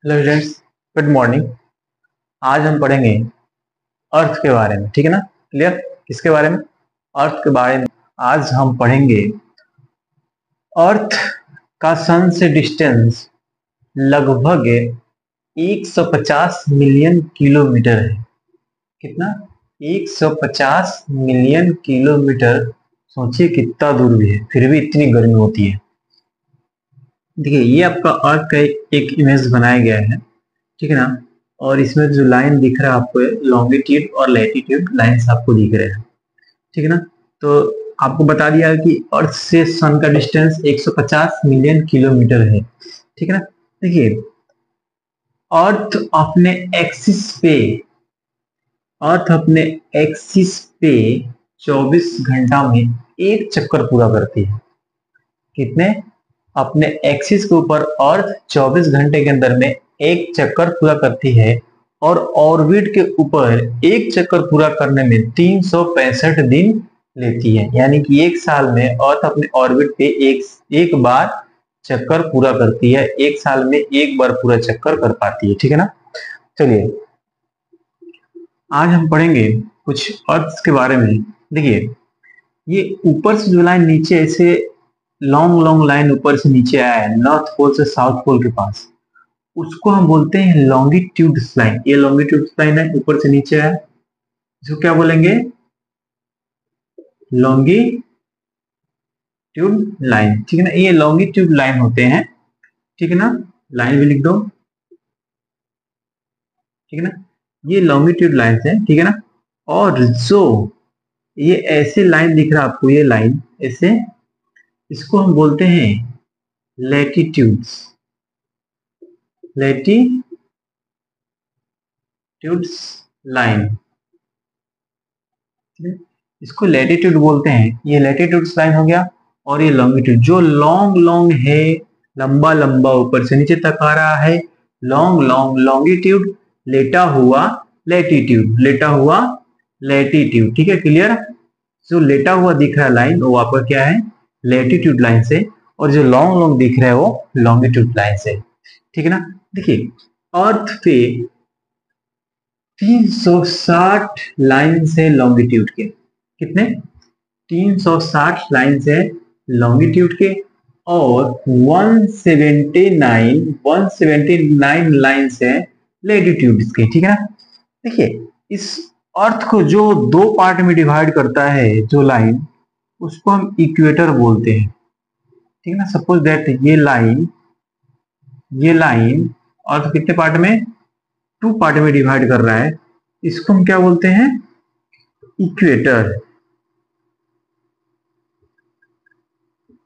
Hello friends, good morning. आज हम पढ़ेंगे अर्थ के बारे में। ठीक है ना? क्लियर? किसके बारे में? अर्थ के बारे में। आज हम पढ़ेंगे अर्थ का सन से डिस्टेंस लगभग 150 मिलियन किलोमीटर है। कितना? 150 मिलियन किलोमीटर। सोचिए कितना दूर भी है, फिर भी इतनी गर्मी होती है। देखिए, ये आपका अर्थ का एक इमेज बनाया गया है। ठीक है ना? और इसमें जो लाइन दिख रहा है आपको, लॉन्गिट्यूड और लैटिट्यूड लाइंस आपको दिख रहे हैं। ठीक है ना? तो आपको बता दिया है कि अर्थ से सन का डिस्टेंस 150 मिलियन किलोमीटर है। ठीक है ना? देखिए, अर्थ अपने एक्सिस पे अर्थ अपने एक्सिस पे 24 घंटा में एक चक्कर पूरा करती है। कितने? अपने एक्सिस के ऊपर अर्थ 24 घंटे के अंदर में एक चक्कर पूरा करती है, और ऑर्बिट के ऊपर एक चक्कर पूरा करने में 365 दिन लेती है। यानी कि एक साल में अर्थ अपने ऑर्बिट पे एक बार चक्कर पूरा करती है। एक साल में एक बार पूरा चक्कर कर पाती है। ठीक है ना? चलिए, आज हम पढ़ेंगे कुछ अर्थ के बारे में। देखिए, ये ऊपर से जो लाइन नीचे ऐसे लॉन्ग लॉन्ग लाइन ऊपर से नीचे आया है, नॉर्थ पोल से साउथ पोल के पास, उसको हम बोलते हैं लॉन्गिट्यूड्स लाइन। ये लॉन्गिट्यूड्स लाइन है, ऊपर से नीचे आया, इसको क्या बोलेंगे? Longitude line. ठीक है ना? ये लॉन्गिट्यूड लाइन होते हैं। ठीक है ना? लाइन भी लिख दो। ठीक है ना? ये लॉन्गिट्यूड लाइन है। ठीक है ना? और जो ये ऐसे लाइन दिख रहा है आपको, ये लाइन ऐसे, इसको हम बोलते हैं लैटिट्यूड्स। लैटिट्यूड्स लाइन, इसको लैटिट्यूड बोलते हैं। ये लैटिट्यूड्स लाइन हो गया। और ये लॉन्गिट्यूड, जो लॉन्ग लॉन्ग है, लंबा लंबा ऊपर से नीचे तक आ रहा है, लॉन्ग लॉन्ग लॉन्गिट्यूड, लेटा हुआ लैटिट्यूड, लेटा हुआ लैटिट्यूड। ठीक है? क्लियर? जो लेटा हुआ दिख रहा है लाइन, वो आपका क्या है? लैटिट्यूड लाइन से। और जो लॉन्ग लॉन्ग दिख रहा है वो लॉन्गिट्यूड लाइन से। ठीक है ना? देखिए, अर्थ पे 360 लाइन है लॉन्गिट्यूड के। कितने? 360 लाइन है लॉन्गिट्यूड के, और 179 लाइन्स है लैटिट्यूड के। ठीक है ना? देखिए, इस अर्थ को जो दो पार्ट में डिवाइड करता है जो लाइन, उसको हम इक्वेटर बोलते हैं। ठीक है ना? सपोज दैट ये लाइन अर्थ कितने पार्ट में? 2 पार्ट में डिवाइड कर रहा है। इसको हम क्या बोलते हैं? इक्वेटर।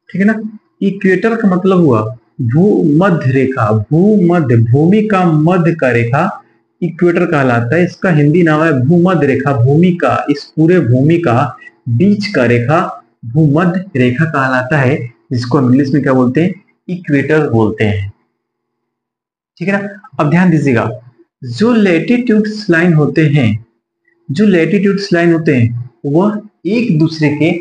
ठीक है ना? इक्वेटर का मतलब हुआ भूमध्य रेखा। भूमध्य, भूमि का मध्य का रेखा इक्वेटर कहलाता है। इसका हिंदी नाम है भूमध्य रेखा। भूमि का, इस पूरे भूमि का बीच का रेखा भूमध्य रेखा कहलाता है, जिसको इंग्लिश में क्या बोलते हैं? इक्वेटर बोलते हैं। ठीक है ना? अब ध्यान दीजिएगा, जो लैटिट्यूड्स लाइन होते हैं, वह एक दूसरे के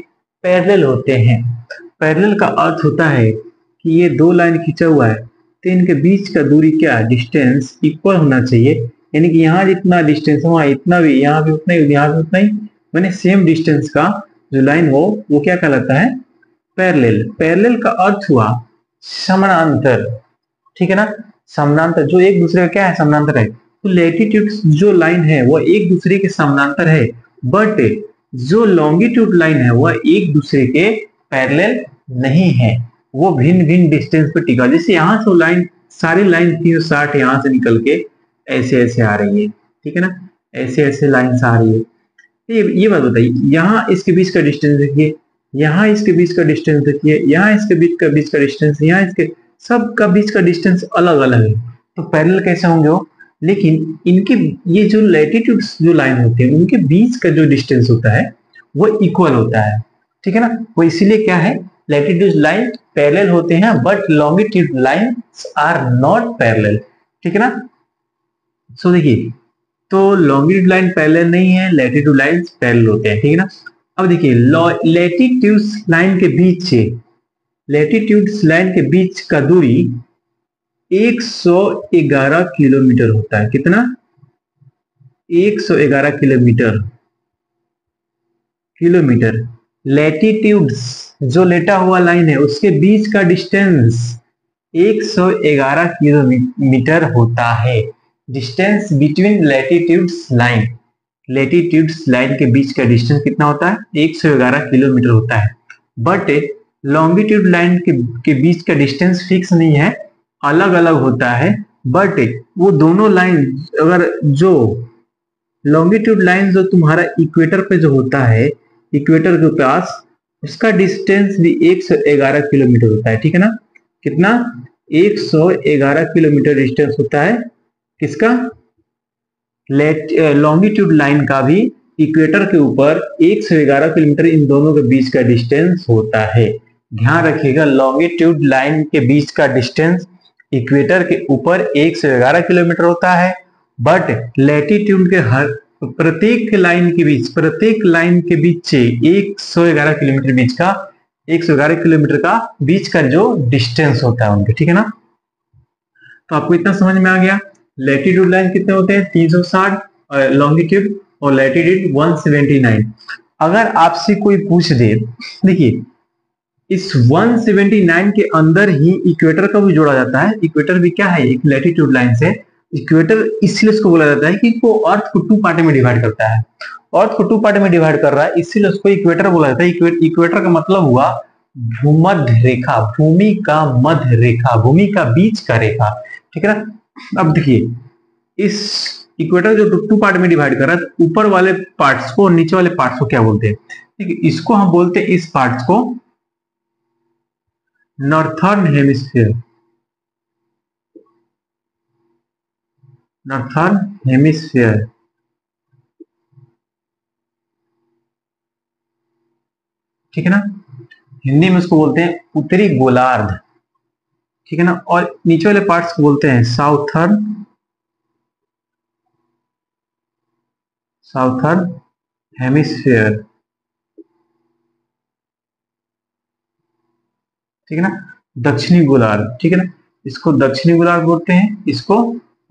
पैरेलल होते हैं। पैरेलल का अर्थ होता है कि ये दो लाइन खींचा हुआ है, तो इनके बीच का दूरी क्या, डिस्टेंस इक्वल होना चाहिए। यानी कि यहाँ जितना डिस्टेंस वहाँ इतना भी, यहाँ भी उतना ही, यहाँ भी उतना ही, मैंने सेम डिस्टेंस का जो लाइन हो वो क्या कहलाता है? पैरेलल। पैरेलल का अर्थ हुआ समानांतर। ठीक है ना? समानांतर, जो एक दूसरे का क्या है? समानांतर है। तो लैटिट्यूड जो लाइन है वो एक दूसरे के समानांतर है, बट जो लॉन्गिट्यूड लाइन है वह एक दूसरे के पैरेलल नहीं है, वो भिन्न भिन्न डिस्टेंस पे टिका। जैसे यहाँ से लाइन, सारी लाइन 360 यहाँ से निकल के ऐसे ऐसे आ रही है। ठीक है ना? ऐसे ऐसे लाइन्स आ रही है। ये बात बताइए, यहाँ इसके बीच का डिस्टेंस देखिए, यहाँ इसके बीच का डिस्टेंस देखिए, यहाँ इसके बीच का डिस्टेंस, यहाँ इसके सब का बीच का डिस्टेंस अलग अलग है। तो पैरेलल कैसे होंगे वो? लेकिन इनके, ये जो लैटिट्यूड जो लाइन होते हैं, उनके बीच का जो डिस्टेंस होता है वो इक्वल होता है। ठीक है ना? वो इसीलिए क्या है? लैटिट्यूड लाइन पैरेलल होते हैं, but longitude lines are not parallel. ठीक है ना? सो देखिए, तो लॉन्गिट्यूड लाइन पैरेलल नहीं है, लैटिट्यूड लाइन पैरेलल होते हैं। ठीक है ना? अब देखिए, लैटिट्यूड लाइन के बीच का दूरी 111 किलोमीटर होता है। कितना? 111 किलोमीटर। लैटिट्यूड्स, जो लेटा हुआ लाइन है उसके बीच का डिस्टेंस 111 किलोमीटर होता है। Distance between latitudes line, latitudes line के बीच का डिस्टेंस कितना होता है? 111 किलोमीटर होता है। बट लॉन्गिट्यूड लाइन के बीच का डिस्टेंस फिक्स नहीं है, अलग अलग होता है। बट वो दोनों लाइन, अगर जो लॉन्गिट्यूड लाइन जो तुम्हारा इक्वेटर पे जो होता है, इक्वेटर के पास, उसका डिस्टेंस भी 111 किलोमीटर होता है। ठीक है ना? कितना? 111 किलोमीटर डिस्टेंस होता है। किसका? लॉन्गिट्यूड लाइन का भी इक्वेटर के ऊपर 111 किलोमीटर इन दोनों के बीच का डिस्टेंस होता है। ध्यान रखिएगा, लॉन्गिट्यूड लाइन के बीच का डिस्टेंस इक्वेटर के ऊपर 111 किलोमीटर होता है। बट लैटिट्यूड के हर प्रत्येक लाइन के बीच, प्रत्येक लाइन के बीच से 111 किलोमीटर बीच का, 111 किलोमीटर का बीच का जो डिस्टेंस होता है उनके। ठीक है ना? तो आपको इतना समझ में आ गया। लैटिट्यूड लाइन कितने होते हैं? 360 लॉन्गिट्यूड, और लैटिट्यूड 179। अगर आपसे कोई पूछ दे, देखिए इस 179 के अंदर ही इक्वेटर का भी जोड़ा जाता है। इक्वेटर भी क्या है? एक लैटिट्यूड लाइन से। इक्वेटर इसलिए उसको बोला जाता है कि वो अर्थ को 2 पार्ट में डिवाइड करता है। अर्थ को 2 पार्ट में डिवाइड कर रहा है, इसीलिए उसको इक्वेटर बोला जाता है। इक्वेटर का मतलब हुआ भूमध्य रेखा, भूमि का मध्य रेखा, भूमि का बीच का रेखा। ठीक है ना? अब देखिए, इस इक्वेटर जो 2 पार्ट में डिवाइड कर रहा है, तो ऊपर वाले पार्ट्स को और नीचे वाले पार्ट्स को क्या बोलते हैं? ठीक है, इसको हम बोलते हैं, इस पार्ट्स को नॉर्थर्न हेमिस्फीयर, नॉर्थर्न हेमिस्फीयर। ठीक है ना? हिंदी में उसको बोलते हैं उत्तरी गोलार्ध। ठीक है ना? और नीचे वाले पार्ट्स को बोलते हैं साउथर्न, साउथर्न हेमिस्फीयर। ठीक है ना? दक्षिणी गोलार्ध। ठीक है ना? इसको दक्षिणी गोलार्ध बोलते हैं, इसको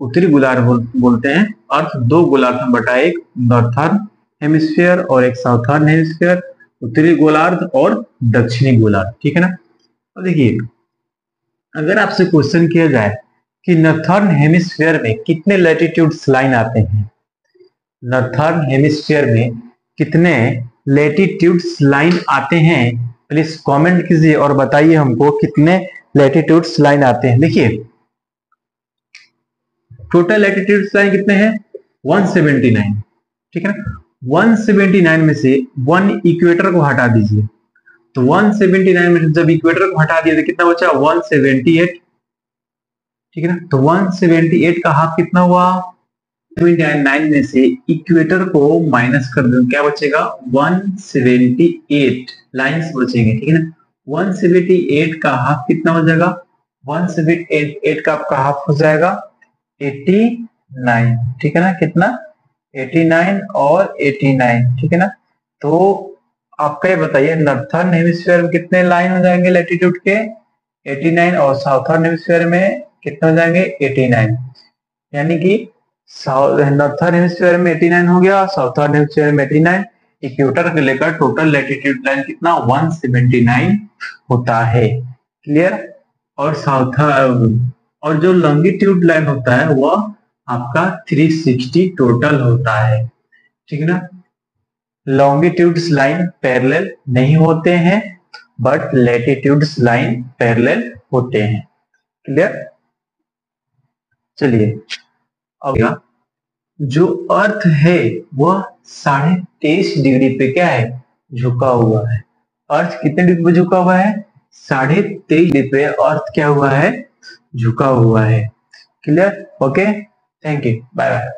उत्तरी गोलार्ध बोलते हैं। अर्थ 2 गोलार्ध में बटा, एक नॉर्थर्न हेमिस्फीयर और एक साउथर्न हेमिस्फीयर, उत्तरी गोलार्ध और दक्षिणी गोलार्ध। ठीक है ना? अब देखिए, अगर आपसे क्वेश्चन किया जाए कि नॉर्थर्न हेमिस्फीयर में कितने लैटिट्यूड्स लाइन आते हैं, नॉर्थर्न हेमिस्फीयर में कितने लैटिट्यूड्स लाइन आते हैं, प्लीज कमेंट कीजिए और बताइए हमको कितने लैटिट्यूड्स लाइन आते हैं। देखिए, टोटल लैटिट्यूड्स लाइन कितने हैं? 179। ठीक है ना? 179 में से 1 इक्वेटर को हटा दीजिए, तो 179 में से जब इक्वेटर को हटा दिया तो कितना बचा? 178। ठीक है ना? तो 178 का हाफ कितना हुआ? 79 में से इक्वेटर को माइनस कर दो, क्या बचेगा? 178 लाइंस बचेंगे। ठीक है ना? 178 का हाफ कितना हो जाएगा? 178 का आपका हाफ हो जाएगा 89। ठीक है ना? कितना? 89 और 89। ठीक है ना? तो आपका ये बताइए, नॉर्थर्न हेमिस्फीयर में कितने लाइन हो जाएंगे लैटिट्यूड के? 89, और साउथर्न हेमिस्फीयर में कितने हो जाएंगे? 89। यानी कि नॉर्थर्न हेमिस्फीयर में 89 हो गया, साउथर्न हेमिस्फीयर में 89। इक्वेटर के लेकर टोटल लैटिट्यूड लाइन कितना? 179 होता है। क्लियर? और और जो लॉन्गिट्यूड लाइन होता है वह आपका 360 टोटल होता है। ठीक है ना? लॉन्गिट्यूड्स लाइन पैरेलल नहीं होते हैं, बट लैटिट्यूड्स लाइन पैरेलल होते हैं। क्लियर? चलिए, अब जो अर्थ है वह 23.5 डिग्री पे क्या है? झुका हुआ है। अर्थ कितने डिग्री पे झुका हुआ है? 23.5 डिग्री पे अर्थ क्या हुआ है? झुका हुआ है। Clear? Okay, thank you, bye bye.